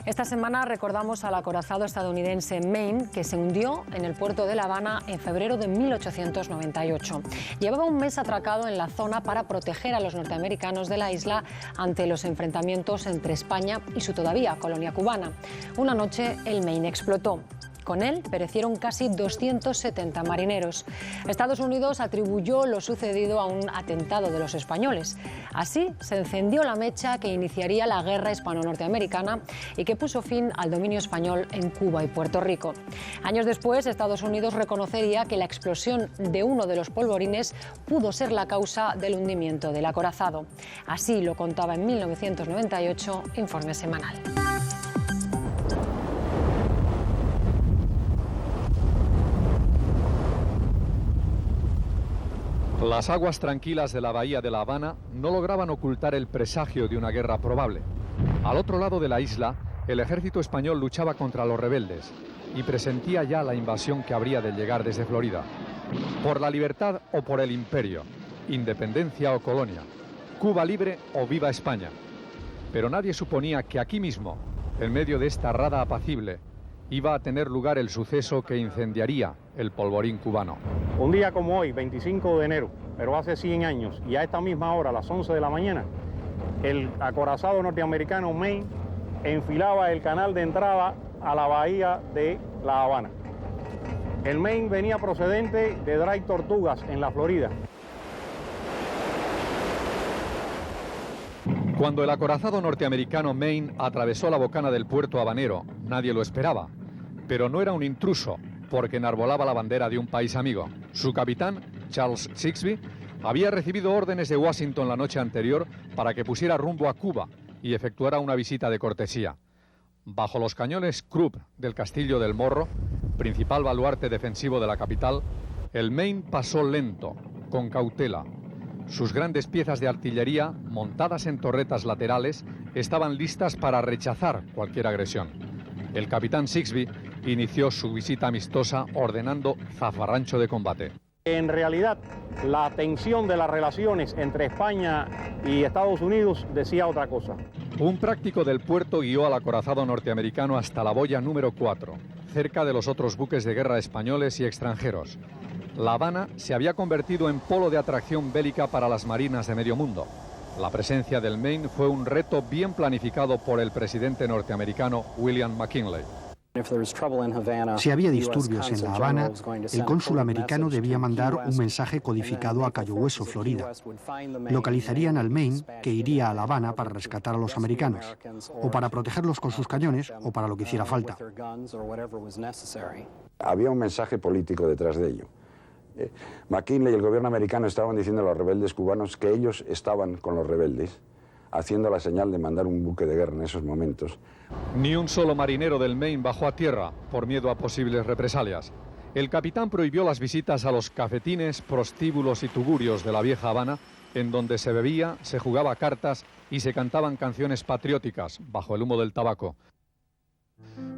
Esta semana recordamos al acorazado estadounidense Maine, que se hundió en el puerto de La Habana en febrero de 1898. Llevaba un mes atracado en la zona para proteger a los norteamericanos de la isla ante los enfrentamientos entre España y su todavía colonia cubana. Una noche el Maine explotó. Con él perecieron casi 270 marineros. Estados Unidos atribuyó lo sucedido a un atentado de los españoles. Así se encendió la mecha que iniciaría la guerra hispano-norteamericana y que puso fin al dominio español en Cuba y Puerto Rico. Años después, Estados Unidos reconocería que la explosión de uno de los polvorines pudo ser la causa del hundimiento del acorazado. Así lo contaba en 1998 Informe Semanal. Las aguas tranquilas de la bahía de La Habana no lograban ocultar el presagio de una guerra probable. Al otro lado de la isla, el ejército español luchaba contra los rebeldes y presentía ya la invasión que habría de llegar desde Florida. Por la libertad o por el imperio, independencia o colonia, Cuba libre o viva España. Pero nadie suponía que aquí mismo, en medio de esta rada apacible, iba a tener lugar el suceso que incendiaría el polvorín cubano. Un día como hoy, 25 de enero, pero hace 100 años, y a esta misma hora, a las 11 de la mañana, el acorazado norteamericano Maine enfilaba el canal de entrada a la bahía de La Habana. El Maine venía procedente de Dry Tortugas, en la Florida. Cuando el acorazado norteamericano Maine atravesó la bocana del puerto habanero, nadie lo esperaba. Pero no era un intruso, porque enarbolaba la bandera de un país amigo. Su capitán, Charles Sigsbee, había recibido órdenes de Washington la noche anterior para que pusiera rumbo a Cuba y efectuara una visita de cortesía. Bajo los cañones Krupp del Castillo del Morro, principal baluarte defensivo de la capital, el Maine pasó lento, con cautela. Sus grandes piezas de artillería, montadas en torretas laterales, estaban listas para rechazar cualquier agresión. El capitán Sigsbee inició su visita amistosa ordenando zafarrancho de combate. En realidad, la tensión de las relaciones entre España y Estados Unidos decía otra cosa. Un práctico del puerto guió al acorazado norteamericano hasta la boya número 4, cerca de los otros buques de guerra españoles y extranjeros. La Habana se había convertido en polo de atracción bélica para las marinas de medio mundo. La presencia del Maine fue un reto bien planificado por el presidente norteamericano William McKinley. Si había disturbios en La Habana, el cónsul americano debía mandar un mensaje codificado a Cayo Hueso, Florida. Localizarían al Maine, que iría a La Habana para rescatar a los americanos, o para protegerlos con sus cañones, o para lo que hiciera falta. Había un mensaje político detrás de ello. McKinley y el gobierno americano estaban diciendo a los rebeldes cubanos que ellos estaban con los rebeldes, haciendo la señal de mandar un buque de guerra en esos momentos. Ni un solo marinero del Maine bajó a tierra por miedo a posibles represalias. El capitán prohibió las visitas a los cafetines, prostíbulos y tugurios de la vieja Habana, en donde se bebía, se jugaba cartas y se cantaban canciones patrióticas bajo el humo del tabaco.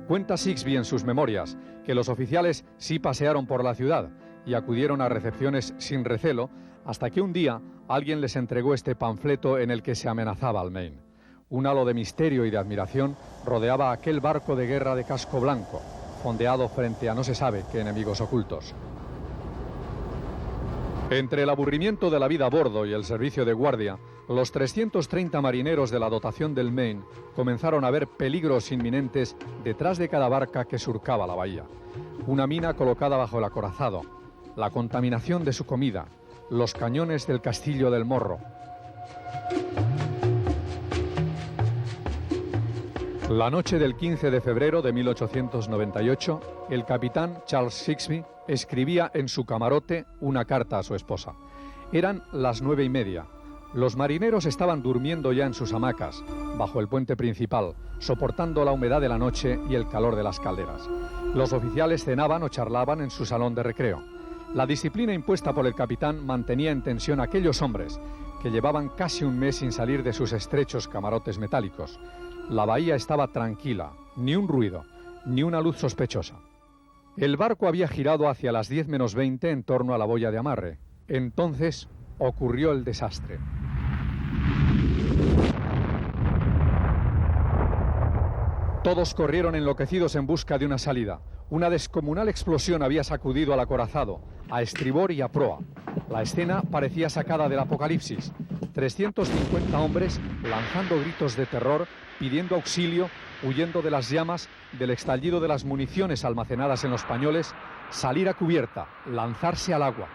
Cuenta Sigsbee en sus memorias que los oficiales sí pasearon por la ciudad y acudieron a recepciones sin recelo, hasta que un día alguien les entregó este panfleto en el que se amenazaba al Maine. Un halo de misterio y de admiración rodeaba aquel barco de guerra de casco blanco, fondeado frente a no se sabe qué enemigos ocultos. Entre el aburrimiento de la vida a bordo y el servicio de guardia, los 330 marineros de la dotación del Maine comenzaron a ver peligros inminentes detrás de cada barca que surcaba la bahía. Una mina colocada bajo el acorazado, la contaminación de su comida, los cañones del Castillo del Morro. La noche del 15 de febrero de 1898, el capitán Charles Sigsbee escribía en su camarote una carta a su esposa. Eran las 9:30. Los marineros estaban durmiendo ya en sus hamacas, bajo el puente principal, soportando la humedad de la noche y el calor de las calderas. Los oficiales cenaban o charlaban en su salón de recreo. La disciplina impuesta por el capitán mantenía en tensión a aquellos hombres que llevaban casi un mes sin salir de sus estrechos camarotes metálicos. La bahía estaba tranquila, ni un ruido, ni una luz sospechosa. El barco había girado hacia las 10 menos 20 en torno a la boya de amarre. Entonces ocurrió el desastre. Todos corrieron enloquecidos en busca de una salida. Una descomunal explosión había sacudido al acorazado, a estribor y a proa. La escena parecía sacada del apocalipsis. 350 hombres lanzando gritos de terror, pidiendo auxilio, huyendo de las llamas, del estallido de las municiones almacenadas en los pañoles, salir a cubierta, lanzarse al agua.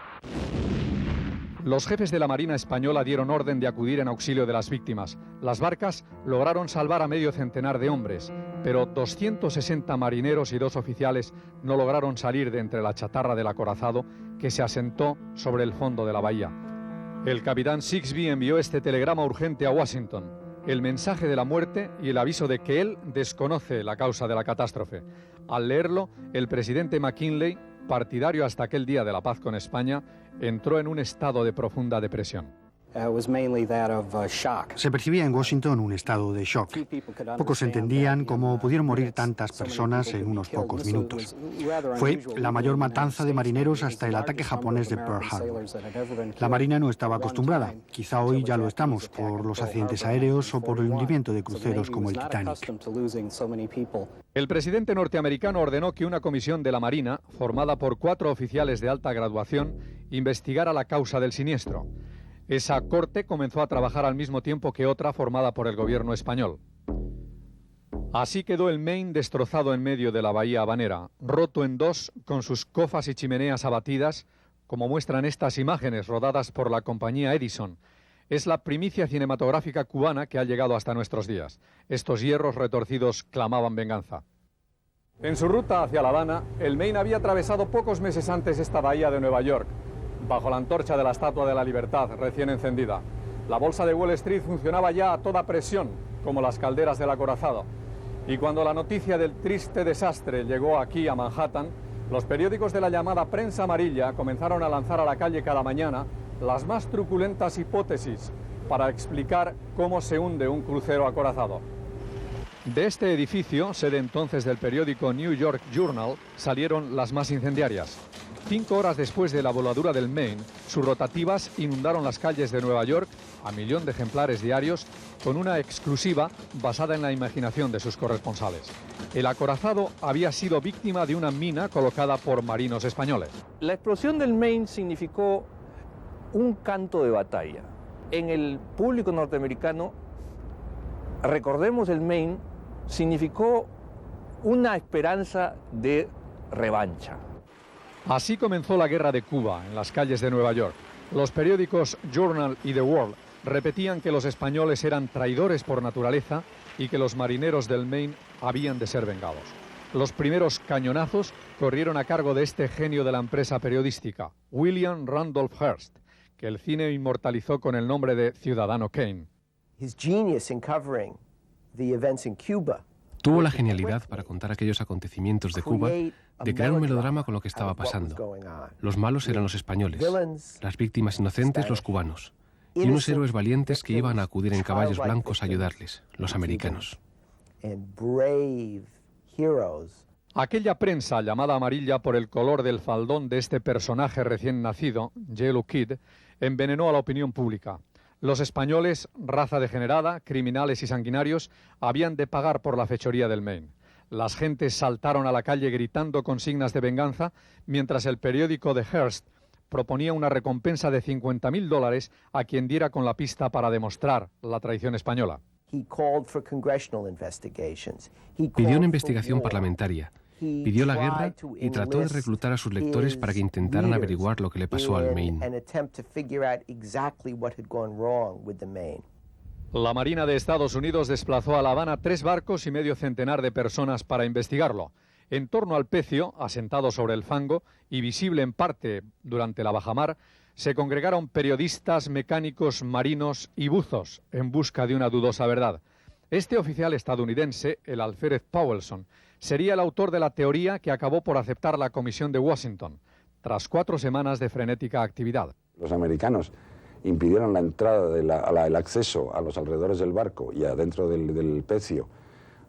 Los jefes de la Marina española dieron orden de acudir en auxilio de las víctimas. Las barcas lograron salvar a medio centenar de hombres, pero 260 marineros y 2 oficiales no lograron salir de entre la chatarra del acorazado que se asentó sobre el fondo de la bahía. El capitán Sigsbee envió este telegrama urgente a Washington, el mensaje de la muerte y el aviso de que él desconoce la causa de la catástrofe. Al leerlo, el presidente McKinley, partidario hasta aquel día de la paz con España, entró en un estado de profunda depresión. Se percibía en Washington un estado de shock. Pocos entendían cómo pudieron morir tantas personas en unos pocos minutos. Fue la mayor matanza de marineros hasta el ataque japonés de Pearl Harbor. La Marina no estaba acostumbrada. Quizá hoy ya lo estamos por los accidentes aéreos o por el hundimiento de cruceros como el Titanic. El presidente norteamericano ordenó que una comisión de la Marina, formada por 4 oficiales de alta graduación, investigara la causa del siniestro. Esa corte comenzó a trabajar al mismo tiempo que otra formada por el gobierno español. Así quedó el Maine destrozado en medio de la bahía habanera, roto en 2, con sus cofas y chimeneas abatidas, como muestran estas imágenes rodadas por la compañía Edison. Es la primicia cinematográfica cubana que ha llegado hasta nuestros días. Estos hierros retorcidos clamaban venganza. En su ruta hacia La Habana, el Maine había atravesado pocos meses antes esta bahía de Nueva York, bajo la antorcha de la Estatua de la Libertad recién encendida. La bolsa de Wall Street funcionaba ya a toda presión, como las calderas del acorazado. Y cuando la noticia del triste desastre llegó aquí a Manhattan, los periódicos de la llamada prensa amarilla comenzaron a lanzar a la calle cada mañana las más truculentas hipótesis para explicar cómo se hunde un crucero acorazado. De este edificio, sede entonces del periódico New York Journal, salieron las más incendiarias. 5 horas después de la voladura del Maine, sus rotativas inundaron las calles de Nueva York a 1 millón de ejemplares diarios, con una exclusiva basada en la imaginación de sus corresponsales. El acorazado había sido víctima de una mina colocada por marinos españoles. La explosión del Maine significó un canto de batalla. En el público norteamericano, recordemos, el Maine significó una esperanza de revancha. Así comenzó la guerra de Cuba en las calles de Nueva York. Los periódicos Journal y The World repetían que los españoles eran traidores por naturaleza y que los marineros del Maine habían de ser vengados. Los primeros cañonazos corrieron a cargo de este genio de la empresa periodística, William Randolph Hearst, que el cine inmortalizó con el nombre de Ciudadano Kane. Tuvo la genialidad para contar aquellos acontecimientos de Cuba, de crear un melodrama con lo que estaba pasando. Los malos eran los españoles, las víctimas inocentes los cubanos, y unos héroes valientes que iban a acudir en caballos blancos a ayudarles, los americanos. Aquella prensa, llamada amarilla por el color del faldón de este personaje recién nacido, Yellow Kid, envenenó a la opinión pública. Los españoles, raza degenerada, criminales y sanguinarios, habían de pagar por la fechoría del Maine. Las gentes saltaron a la calle gritando consignas de venganza, mientras el periódico de Hearst proponía una recompensa de $50.000 a quien diera con la pista para demostrar la traición española. Pidió una investigación parlamentaria, pidió la guerra y trató de reclutar a sus lectores para que intentaran averiguar lo que le pasó al Maine. La Marina de Estados Unidos desplazó a La Habana 3 barcos y medio centenar de personas para investigarlo. En torno al pecio, asentado sobre el fango y visible en parte durante la bajamar, se congregaron periodistas, mecánicos, marinos y buzos en busca de una dudosa verdad. Este oficial estadounidense, el alférez Powelson, sería el autor de la teoría que acabó por aceptar la Comisión de Washington, tras 4 semanas de frenética actividad. Los americanos impidieron la entrada, el acceso a los alrededores del barco y adentro del pecio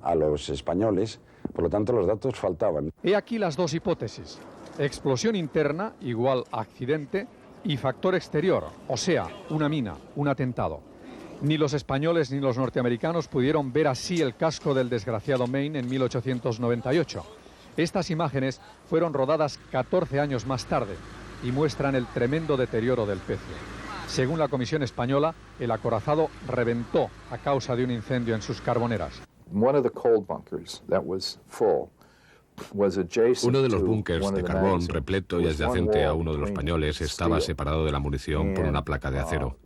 a los españoles, por lo tanto los datos faltaban. He aquí las 2 hipótesis: explosión interna igual accidente y factor exterior, o sea, una mina, un atentado. Ni los españoles ni los norteamericanos pudieron ver así el casco del desgraciado Maine en 1898. Estas imágenes fueron rodadas 14 años más tarde y muestran el tremendo deterioro del pecio. Según la Comisión Española, el acorazado reventó a causa de un incendio en sus carboneras. Uno de los búnkers de carbón repleto y adyacente a uno de los pañoles estaba separado de la munición por una placa de acero.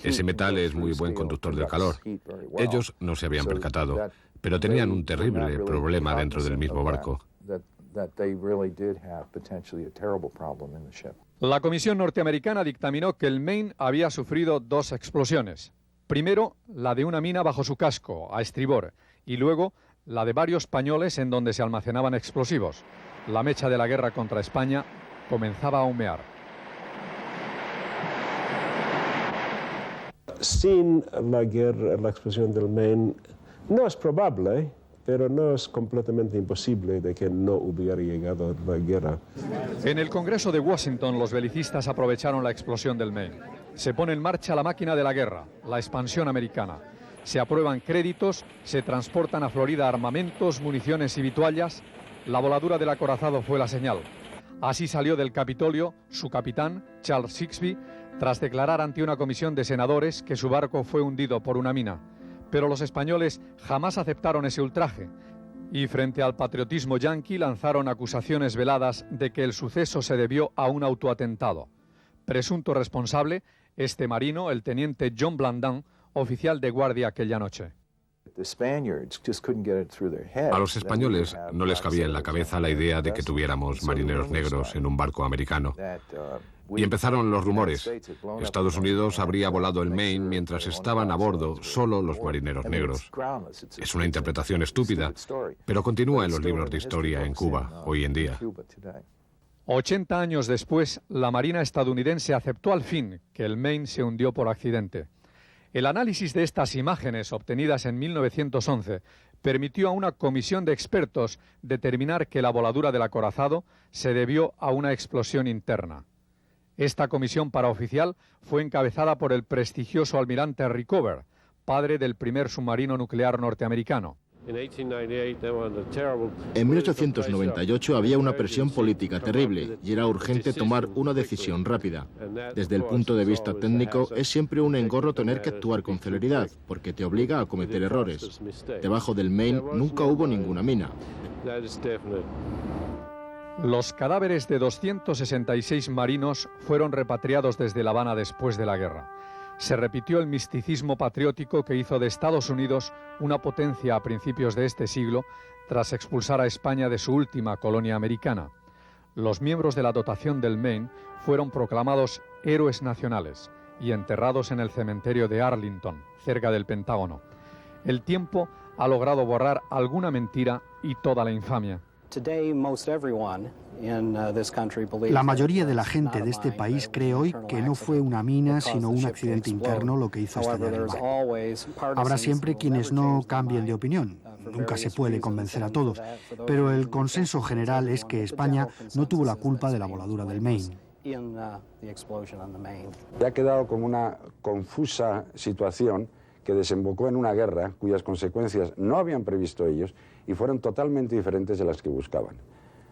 Ese metal es muy buen conductor del calor. Ellos no se habían percatado, pero tenían un terrible problema dentro del mismo barco. La Comisión norteamericana dictaminó que el Maine había sufrido 2 explosiones. Primero, la de una mina bajo su casco, a estribor, y luego la de varios pañoles en donde se almacenaban explosivos. La mecha de la guerra contra España comenzaba a humear. Sin la guerra, la explosión del Maine, no es probable, pero no es completamente imposible de que no hubiera llegado la guerra. En el Congreso de Washington, los belicistas aprovecharon la explosión del Maine. Se pone en marcha la máquina de la guerra, la expansión americana. Se aprueban créditos, se transportan a Florida armamentos, municiones y vituallas. La voladura del acorazado fue la señal. Así salió del Capitolio su capitán, Charles Sigsbee, tras declarar ante una comisión de senadores que su barco fue hundido por una mina. Pero los españoles jamás aceptaron ese ultraje y frente al patriotismo yanqui lanzaron acusaciones veladas de que el suceso se debió a un autoatentado. Presunto responsable, este marino, el teniente John Blandin, oficial de guardia aquella noche. A los españoles no les cabía en la cabeza la idea de que tuviéramos marineros negros en un barco americano. Y empezaron los rumores. Estados Unidos habría volado el Maine mientras estaban a bordo solo los marineros negros. Es una interpretación estúpida, pero continúa en los libros de historia en Cuba hoy en día. 80 años después, la Marina estadounidense aceptó al fin que el Maine se hundió por accidente. El análisis de estas imágenes obtenidas en 1911 permitió a una comisión de expertos determinar que la voladura del acorazado se debió a una explosión interna. Esta comisión paraoficial fue encabezada por el prestigioso almirante Rickover, padre del primer submarino nuclear norteamericano. En 1898 había una presión política terrible y era urgente tomar una decisión rápida. Desde el punto de vista técnico, es siempre un engorro tener que actuar con celeridad, porque te obliga a cometer errores. Debajo del Maine nunca hubo ninguna mina. Los cadáveres de 266 marinos fueron repatriados desde La Habana después de la guerra. Se repitió el misticismo patriótico que hizo de Estados Unidos una potencia a principios de este siglo tras expulsar a España de su última colonia americana. Los miembros de la dotación del Maine fueron proclamados héroes nacionales y enterrados en el cementerio de Arlington, cerca del Pentágono. El tiempo ha logrado borrar alguna mentira y toda la infamia. La mayoría de la gente de este país cree hoy que no fue una mina, sino un accidente interno lo que hizo estallar el barco. Habrá siempre quienes no cambien de opinión. Nunca se puede convencer a todos, pero el consenso general es que España no tuvo la culpa de la voladura del Maine. Ha quedado como una confusa situación que desembocó en una guerra cuyas consecuencias no habían previsto ellos y fueron totalmente diferentes de las que buscaban.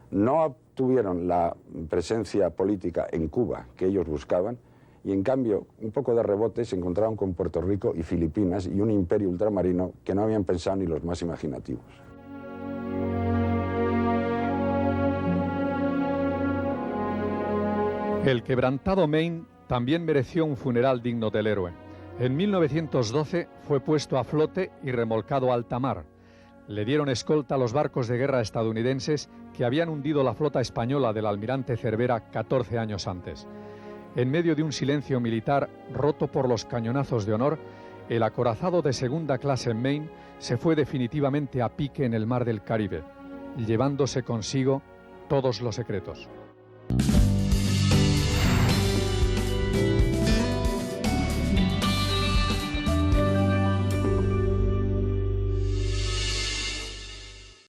No obtuvieron la presencia política en Cuba que ellos buscaban y en cambio un poco de rebote se encontraron con Puerto Rico y Filipinas y un imperio ultramarino que no habían pensado ni los más imaginativos. El quebrantado Maine también mereció un funeral digno del héroe. En 1912 fue puesto a flote y remolcado a alta mar. Le dieron escolta a los barcos de guerra estadounidenses que habían hundido la flota española del almirante Cervera 14 años antes. En medio de un silencio militar roto por los cañonazos de honor, el acorazado de segunda clase Maine se fue definitivamente a pique en el mar del Caribe, llevándose consigo todos los secretos.